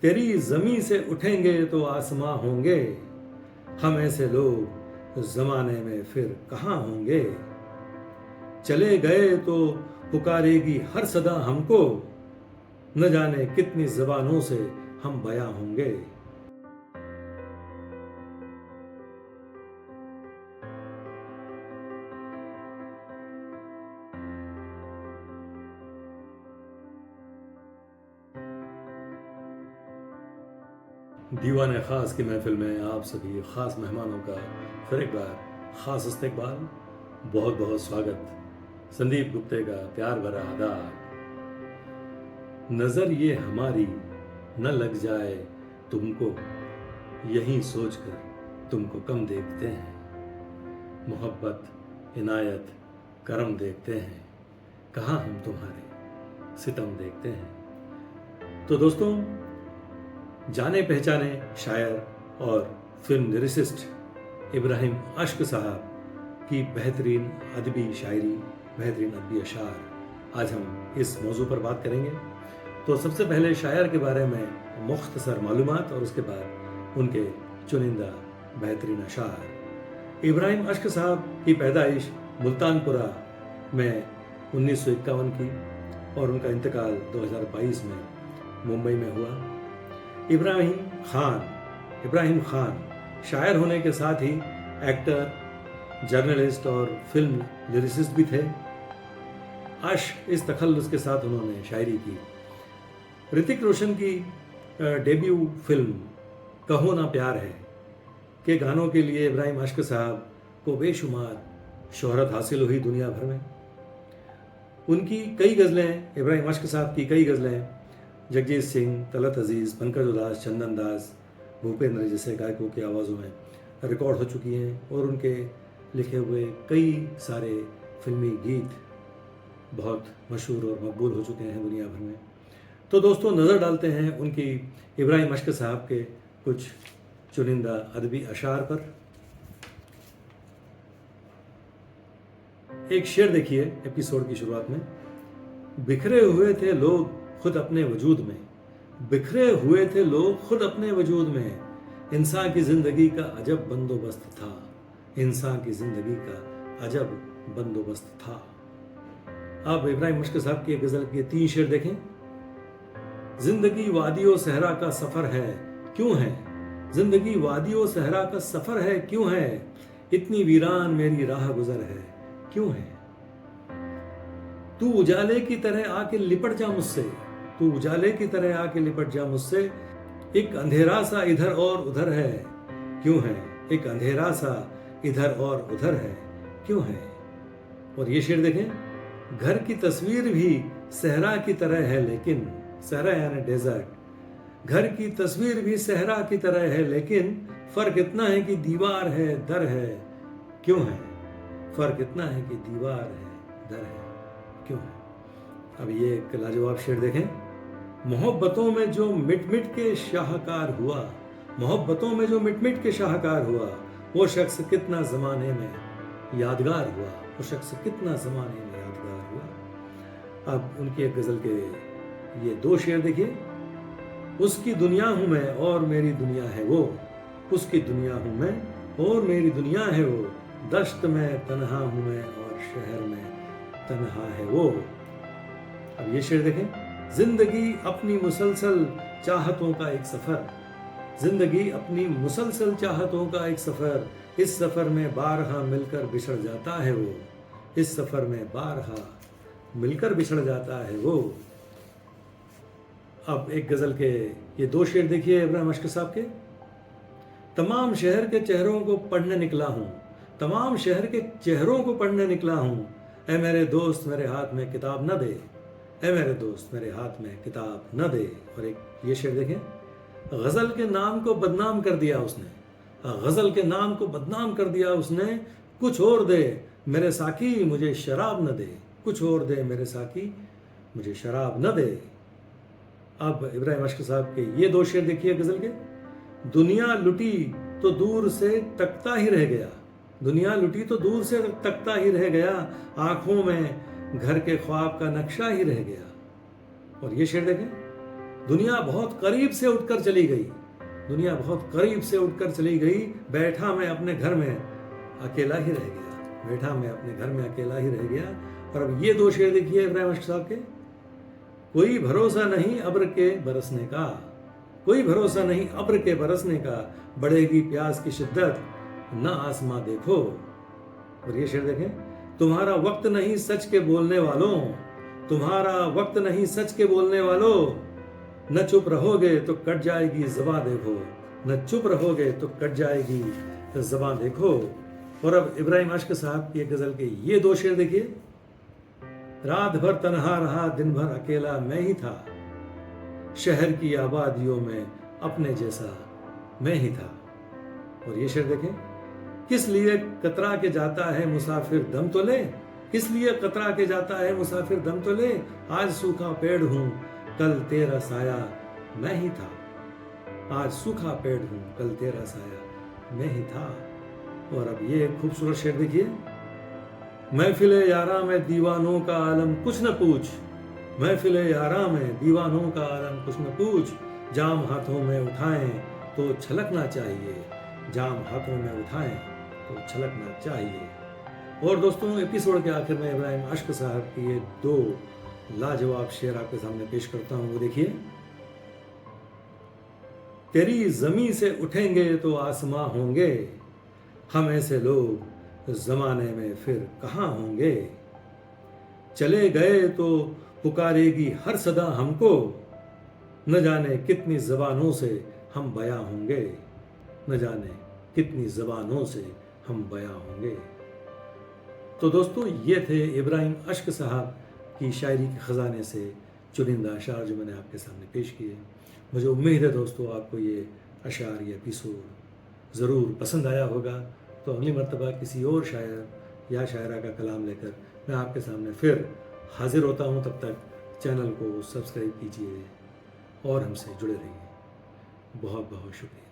तेरी जमी से उठेंगे तो आसमां होंगे, हम ऐसे लोग जमाने में फिर कहाँ होंगे। चले गए तो पुकारेगी हर सदा हमको, न जाने कितनी जबानों से हम बयां होंगे। दीवाने ख़ास की महफिल में आप सभी ख़ास मेहमानों का फिर एक बार ख़ास इस्तकबाल, बहुत बहुत स्वागत। संदीप गुप्ते का प्यार भरा आदाब। नज़र ये हमारी न लग जाए तुमको, यही सोचकर तुमको कम देखते हैं। मोहब्बत इनायत करम देखते हैं, कहाँ हम तुम्हारे सितम देखते हैं। तो दोस्तों, जाने पहचाने शायर और फिल्म लिरिसिस्ट इब्राहिम अश्क साहब की बेहतरीन अदबी शायरी, बेहतरीन अदबी अशार आज हम इस मौजू पर बात करेंगे। तो सबसे पहले शायर के बारे में मुख्तसर मालूमात और उसके बाद उनके चुनिंदा बेहतरीन अशार। इब्राहिम अश्क साहब की पैदाइश मुल्तानपुरा में 1951 की और उनका इंतकाल 2022 में मुंबई में हुआ। इब्राहिम खान शायर होने के साथ ही एक्टर, जर्नलिस्ट और फिल्म लिरिसिस्ट भी थे। अश्क इस तखल्लुस के साथ उन्होंने शायरी की। ऋतिक रोशन की डेब्यू फिल्म कहो ना प्यार है के गानों के लिए इब्राहिम अश्क साहब को बेशुमार शोहरत हासिल हुई दुनिया भर में। उनकी कई गज़लें, इब्राहिम अश्क साहब की कई गज़लें जगजीत सिंह, तलत अजीज़, पंकज उदास, चंदन दास, भूपेंद्र जैसे गायकों की आवाज़ों में रिकॉर्ड हो चुकी हैं और उनके लिखे हुए कई सारे फिल्मी गीत बहुत मशहूर और मकबूल हो चुके हैं दुनिया भर में। तो दोस्तों, नज़र डालते हैं उनकी इब्राहिम अश्क साहब के कुछ चुनिंदा अदबी अशार पर। एक शेर देखिए एपिसोड की शुरुआत में। बिखरे हुए थे लोग खुद अपने वजूद में, बिखरे हुए थे लोग खुद अपने वजूद में, इंसान की जिंदगी का अजब बंदोबस्त था, इंसान की जिंदगी का अजब बंदोबस्त था। अब इब्राहिम अश्क साहब की गजल के 3 शेर देखें। जिंदगी वादियों सहरा का सफर है क्यों है, जिंदगी वादियों सहरा का सफर है क्यों है, इतनी वीरान मेरी राह गुजर है क्यों है। तू उजाले की तरह आके लिपट जा मुझसे, तू उजाले की तरह आके लिपट जा मुझसे, एक अंधेरा सा इधर और उधर है क्यों है, एक अंधेरा सा इधर और उधर है क्यों है। और ये शेर देखें। घर की तस्वीर भी सहरा की तरह है लेकिन, सहरा यानी डेजर्ट, घर की तस्वीर भी सहरा की तरह है लेकिन फर्क इतना है कि दीवार है दर है क्यों है, फर्क इतना है कि दीवार है दर है क्यों है। अब ये एक लाजवाब शेर देखें। मोहब्बतों में जो मिट मिट के शाहकार हुआ, मोहब्बतों में जो मिट मिट के शाहकार हुआ, वो शख्स कितना जमाने में यादगार हुआ, वो शख्स कितना जमाने में यादगार हुआ। अब उनकी एक गजल के ये 2 शेर देखिए। उसकी दुनिया हूं मैं और मेरी दुनिया है वो, उसकी दुनिया हूं मैं और मेरी दुनिया है वो, दश्त में तन्हा हूं मैं और शहर में तन्हा है वो। अब ये शेर देखें। जिंदगी अपनी मुसलसल चाहतों का एक सफर, जिंदगी अपनी मुसलसल चाहतों का एक सफर, इस सफर में बारहा मिलकर बिछड़ जाता है वो, इस सफर में बारहा मिलकर बिछड़ जाता है वो। अब एक गजल के ये 2 शेर देखिए इब्राहिम अश्क साहब के। तमाम शहर के चेहरों को पढ़ने निकला हूँ, तमाम शहर के चेहरों को पढ़ने निकला हूँ, ऐ मेरे दोस्त मेरे हाथ में किताब न दे, ऐ मेरे दोस्त मेरे हाथ में किताब न दे। और एक ये शेर देखें। गज़ल के नाम को बदनाम कर दिया उसने, गज़ल के नाम को बदनाम कर दिया उसने, कुछ और दे मेरे साकी मुझे शराब न दे, कुछ और दे मेरे साकी मुझे शराब न दे। अब इब्राहिम अश्क साहब के ये 2 शेर देखिए गज़ल के। दुनिया लुटी तो दूर से तकता ही रह गया, दुनिया लुटी तो दूर से तकता ही रह गया, आंखों में घर के ख्वाब का नक्शा ही रह गया। और ये शेर देखें। दुनिया बहुत करीब से उठकर चली गई, दुनिया बहुत करीब से उठकर चली गई, बैठा मैं अपने घर में अकेला ही रह गया, बैठा मैं अपने घर में अकेला ही रह गया। और अब ये दो शेर देखिए इब्राहिम अशक साहब के, कोई भरोसा नहीं अब्र के बरसने का, कोई भरोसा नहीं अब्र के बरसने का, बढ़ेगी प्यास की शिद्दत ना आसमां देखो। और ये शेर देखें, तुम्हारा वक्त नहीं सच के बोलने वालों, तुम्हारा वक्त नहीं सच के बोलने वालों, न चुप रहोगे तो कट जाएगी ज़बां देखो, न चुप रहोगे तो कट जाएगी ज़बां देखो। और अब इब्राहिम अशक साहब की एक गजल के ये दो शेर देखिए, रात भर तन्हा रहा दिन भर अकेला मैं ही था, शहर की आबादियों में अपने जैसा मैं ही था। और ये शेर देखें, किस लिए कतरा के जाता है मुसाफिर दम तो ले, किस लिए कतरा के जाता है मुसाफिर दम तो ले, आज सूखा पेड़ हूं कल तेरा साया मैं ही था, आज सूखा पेड़ हूं कल तेरा साया मैं ही था। और अब ये खूबसूरत शेर देखिए, महफिले यारा में दीवानों का आलम कुछ न पूछ, महफिले यारा में दीवानों का आलम कुछ न पूछ, जाम हाथों में उठाएं तो छलकना चाहिए, जाम हाथों में उठाएं तो छलकना चाहिए। और दोस्तों एपिसोड के आखिर में इब्राहिम अशक साहब की ये दो लाजवाब शेर आपके सामने पेश करता हूं, वो देखिए, तेरी जमी से उठेंगे तो आसमां होंगे, हम ऐसे लोग जमाने में फिर कहाँ होंगे, चले गए तो पुकारेगी हर सदा हमको, न जाने कितनी जबानों से हम बयां होंगे, न जाने कितनी जबानों से हम बयां होंगे। तो दोस्तों ये थे इब्राहिम अशक साहब की शायरी के ख़जाने से चुनिंदा अशार जो मैंने आपके सामने पेश किए। मुझे उम्मीद है दोस्तों आपको ये अशार, ये एपिसोड ज़रूर पसंद आया होगा। तो अगली मर्तबा किसी और शायर या शायरा का कलाम लेकर मैं आपके सामने फिर हाजिर होता हूँ। तब तक चैनल को सब्सक्राइब कीजिए और हमसे जुड़े रहिए। बहुत बहुत शुक्रिया।